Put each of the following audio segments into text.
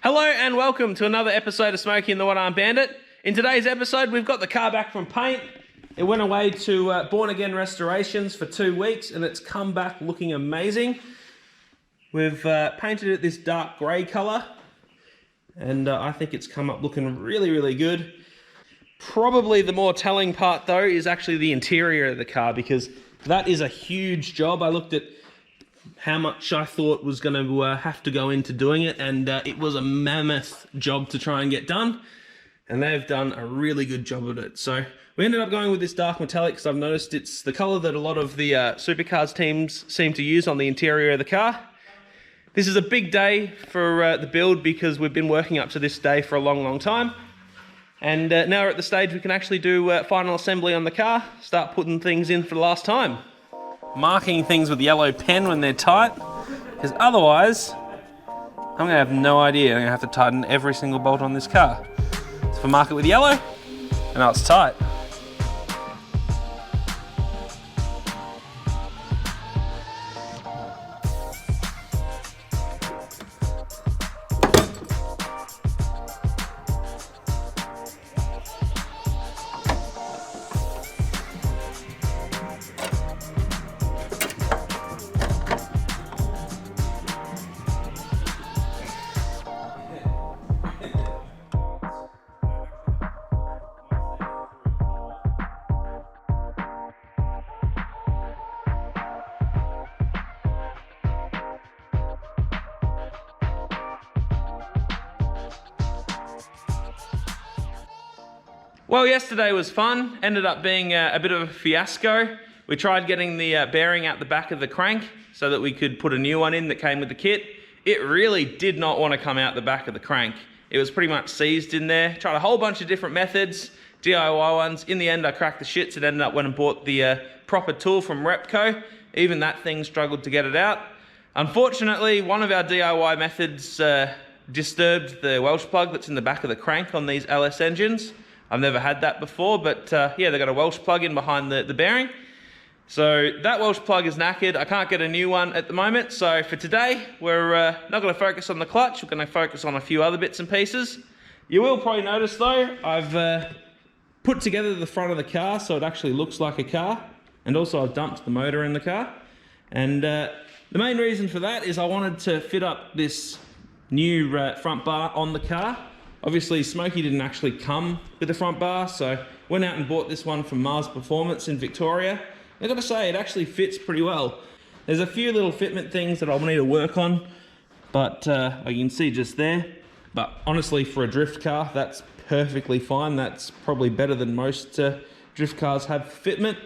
Hello and welcome to another episode of Smokey and the One Armed Bandit. In today's episode, we've got the car back from paint. It went away to Born Again Restorations for 2 weeks and it's come back looking amazing. We've painted it this dark grey colour and I think it's come up looking really good. Probably the more telling part though is actually the interior of the car, because that is a huge job. I looked at how much I thought was going to have to go into doing it, and it was a mammoth job to try and get done, and they've done a really good job of it. So we ended up going with this dark metallic because I've noticed it's the colour that a lot of the supercars teams seem to use on the interior of the car. This is a big day for the build because we've been working up to this day for a long time, and now we're at the stage we can actually do final assembly on the car, start putting things in for the last time. Marking things with yellow pen when they're tight, because otherwise I'm going to have no idea. I'm going to have to tighten every single bolt on this car. So if I mark it with yellow, I know it's tight. Well, yesterday was fun, ended up being a bit of a fiasco. We tried getting the bearing out the back of the crank so that we could put a new one in that came with the kit. It really did not want to come out the back of the crank. It was pretty much seized in there. Tried a whole bunch of different methods, DIY ones. In the end, I cracked the shits and ended up went and bought the proper tool from Repco. Even that thing struggled to get it out. Unfortunately, one of our DIY methods disturbed the Welsh plug that's in the back of the crank on these LS engines. I've never had that before, but yeah, they've got a Welsh plug in behind the bearing. So that Welsh plug is knackered. I can't get a new one at the moment. So for today, we're not going to focus on the clutch. We're going to focus on a few other bits and pieces. You will probably notice though, I've put together the front of the car so it actually looks like a car. And also I've dumped the motor in the car. And the main reason for that is I wanted to fit up this new front bar on the car. Obviously, Smokey didn't actually come with the front bar, so went out and bought this one from Mars Performance in Victoria. I've got to say, it actually fits pretty well. There's a few little fitment things that I'll need to work on, but you can see just there. But honestly, for a drift car, that's perfectly fine. That's probably better than most drift cars have fitment.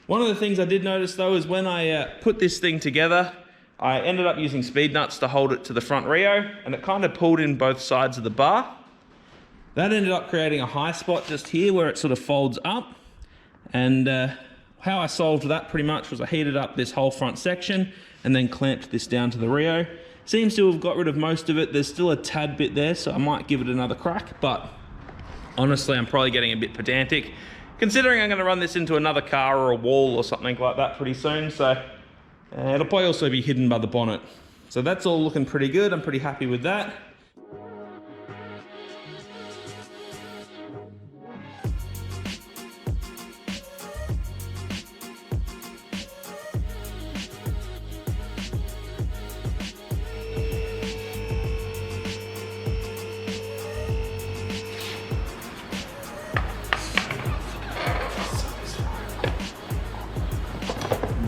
One of the things I did notice though is when I put this thing together, I ended up using speed nuts to hold it to the front Rio, and it kind of pulled in both sides of the bar. That ended up creating a high spot just here where it sort of folds up. And how I solved that pretty much was I heated up this whole front section and then clamped this down to the Rio. Seems to have got rid of most of it. There's still a tad bit there, so I might give it another crack, but honestly, I'm probably getting a bit pedantic, considering I'm going to run this into another car or a wall or something like that pretty soon, so it'll probably also be hidden by the bonnet. So that's all looking pretty good. I'm pretty happy with that.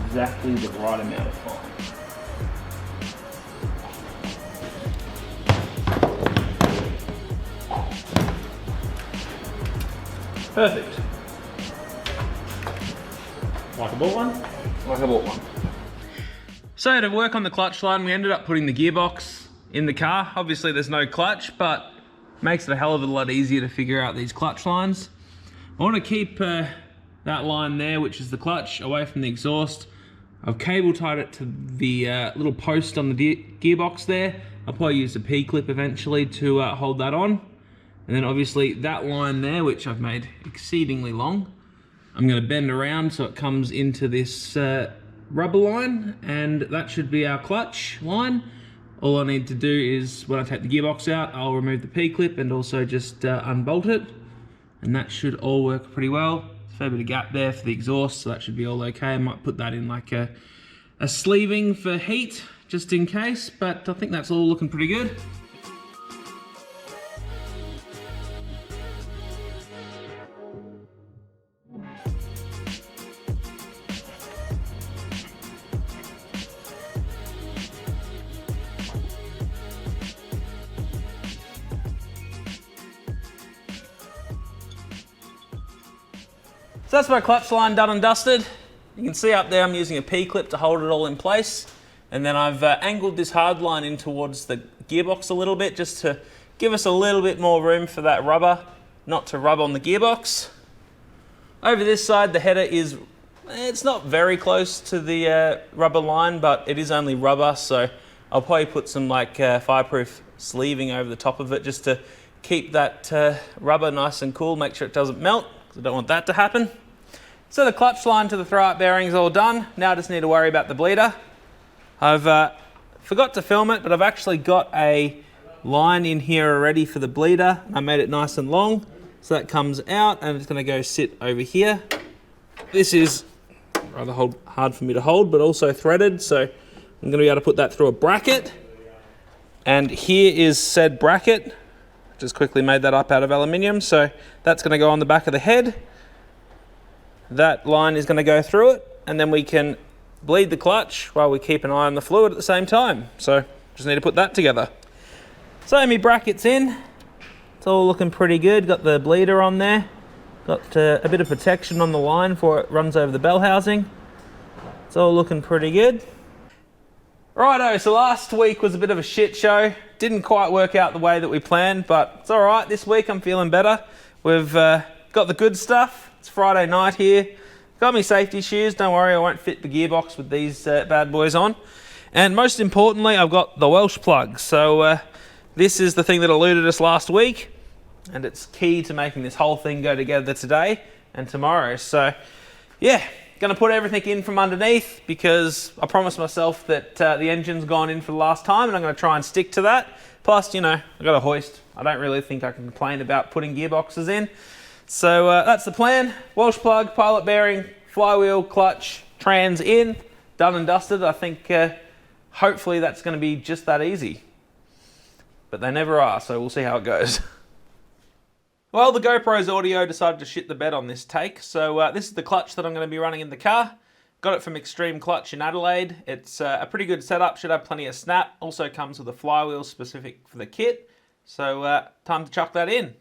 Exactly the right amount of time. Perfect. Like I bought one? Like I bought one. So to work on the clutch line, we ended up putting the gearbox in the car. Obviously there's no clutch, but makes it a hell of a lot easier to figure out these clutch lines. I want to keep that line there, which is the clutch, away from the exhaust. I've cable tied it to the little post on the gearbox there. I'll probably use a P-clip eventually to hold that on. And then obviously that line there, which I've made exceedingly long, I'm going to bend around so it comes into this rubber line, and that should be our clutch line. All I need to do is, when I take the gearbox out, I'll remove the P-clip and also just unbolt it. And that should all work pretty well. There's a fair bit of gap there for the exhaust, so that should be all okay. I might put that in like a sleeving for heat, just in case, but I think that's all looking pretty good. So that's my clutch line done and dusted. You can see up there I'm using a P-clip to hold it all in place. And then I've angled this hard line in towards the gearbox a little bit just to give us a little bit more room for that rubber not to rub on the gearbox. Over this side the header is, it's not very close to the rubber line, but it is only rubber, so I'll probably put some like fireproof sleeving over the top of it just to keep that rubber nice and cool, make sure it doesn't melt, because I don't want that to happen. So the clutch line to the throw-up bearing's all done. Now I just need to worry about the bleeder. I've forgot to film it, but I've actually got a line in here already for the bleeder. I made it nice and long, so that comes out and it's gonna go sit over here. This is rather hard for me to hold, but also threaded, so I'm gonna be able to put that through a bracket. And here is said bracket. Just quickly made that up out of aluminium, so that's gonna go on the back of the head. That line is gonna go through it, and then we can bleed the clutch while we keep an eye on the fluid at the same time. So just need to put that together. So my bracket's in. It's all looking pretty good. Got the bleeder on there. Got a bit of protection on the line before it runs over the bell housing. It's all looking pretty good. Righto, so last week was a bit of a shit show. Didn't quite work out the way that we planned, but it's all right. This week I'm feeling better. We've got the good stuff. It's Friday night here. Got me safety shoes. Don't worry, I won't fit the gearbox with these bad boys on. And most importantly, I've got the Welsh plug. So this is the thing that eluded us last week, and it's key to making this whole thing go together today and tomorrow. So yeah, gonna put everything in from underneath because I promised myself that the engine's gone in for the last time, and I'm gonna try and stick to that. Plus, you know, I got a hoist. I don't really think I can complain about putting gearboxes in. So that's the plan. Welsh plug, pilot bearing, flywheel, clutch, trans in, done and dusted. I think hopefully that's going to be just that easy. But they never are, so we'll see how it goes. Well, the GoPro's audio decided to shit the bed on this take. So this is the clutch that I'm going to be running in the car. Got it from Extreme Clutch in Adelaide. It's a pretty good setup, should have plenty of snap. Also comes with a flywheel specific for the kit. So time to chuck that in.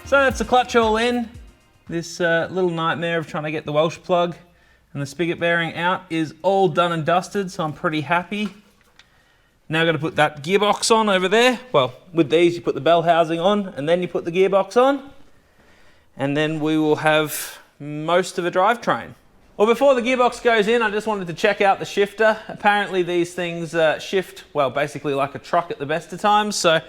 So that's the clutch all in. This little nightmare of trying to get the Welsh plug and the spigot bearing out is all done and dusted, so I'm pretty happy. Now I've got to put that gearbox on over there. Well, with these you put the bell housing on and then you put the gearbox on. And then we will have most of a drivetrain. Well, before the gearbox goes in, I just wanted to check out the shifter. Apparently these things shift, well, basically like a truck at the best of times. So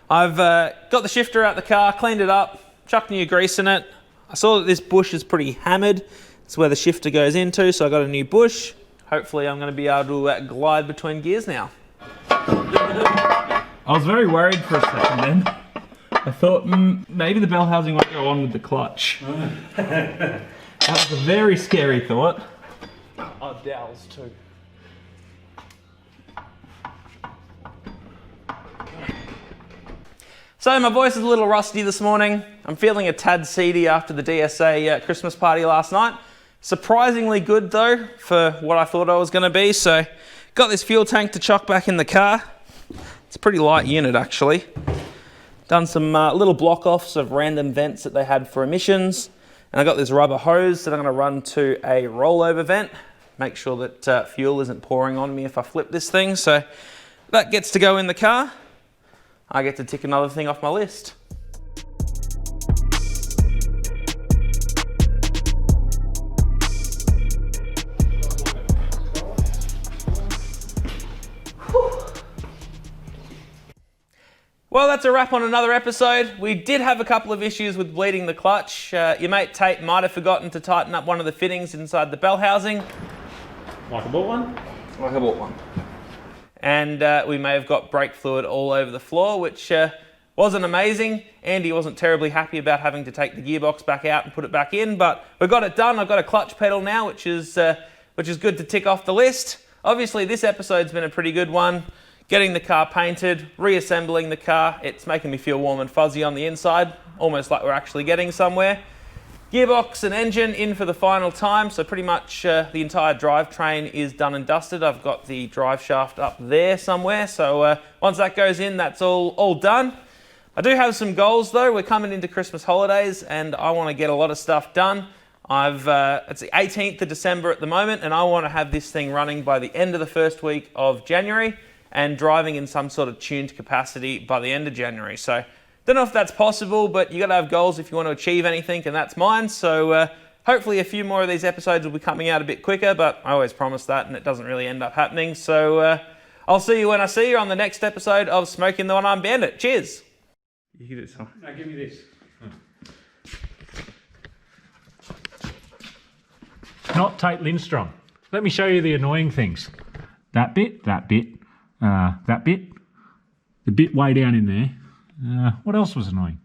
I've got the shifter out the car, cleaned it up, chucked new grease in it. I saw that this bush is pretty hammered. It's where the shifter goes into, so I got a new bush. Hopefully I'm going to be able to glide between gears now. I was very worried for a second then. I thought maybe the bell housing won't go on with the clutch. That was a very scary thought. Oh, dowels too. So my voice is a little rusty this morning. I'm feeling a tad seedy after the DSA Christmas party last night. Surprisingly good though for what I thought I was going to be. So got this fuel tank to chuck back in the car. It's a pretty light unit actually. Done some little block offs of random vents that they had for emissions. And I got this rubber hose that I'm going to run to a rollover vent. Make sure that fuel isn't pouring on me if I flip this thing. So that gets to go in the car. I get to tick another thing off my list. Well, that's a wrap on another episode. We did have a couple of issues with bleeding the clutch. Your mate Tate might have forgotten to tighten up one of the fittings inside the bell housing. Like I bought one? Like I bought one. And we may have got brake fluid all over the floor, which wasn't amazing. Andy wasn't terribly happy about having to take the gearbox back out and put it back in, but we got it done. I've got a clutch pedal now, which is good to tick off the list. Obviously, this episode's been a pretty good one. Getting the car painted, reassembling the car, it's making me feel warm and fuzzy on the inside, almost like we're actually getting somewhere. Gearbox and engine in for the final time, so pretty much the entire drivetrain is done and dusted. I've got the drive shaft up there somewhere, so once that goes in, that's all done. I do have some goals though. We're coming into Christmas holidays and I want to get a lot of stuff done. It's the 18th of December at the moment, and I want to have this thing running by the end of the first week of January and driving in some sort of tuned capacity by the end of January. So don't know if that's possible, but you got to have goals if you want to achieve anything, and that's mine. So hopefully a few more of these episodes will be coming out a bit quicker, but I always promise that and it doesn't really end up happening. So I'll see you when I see you on the next episode of Smokey and the One-Armed Bandit. Cheers. You give it some. No, give me this. Not Tate Lindstrom. Let me show you the annoying things. That bit, that bit, the bit way down in there. What else was annoying?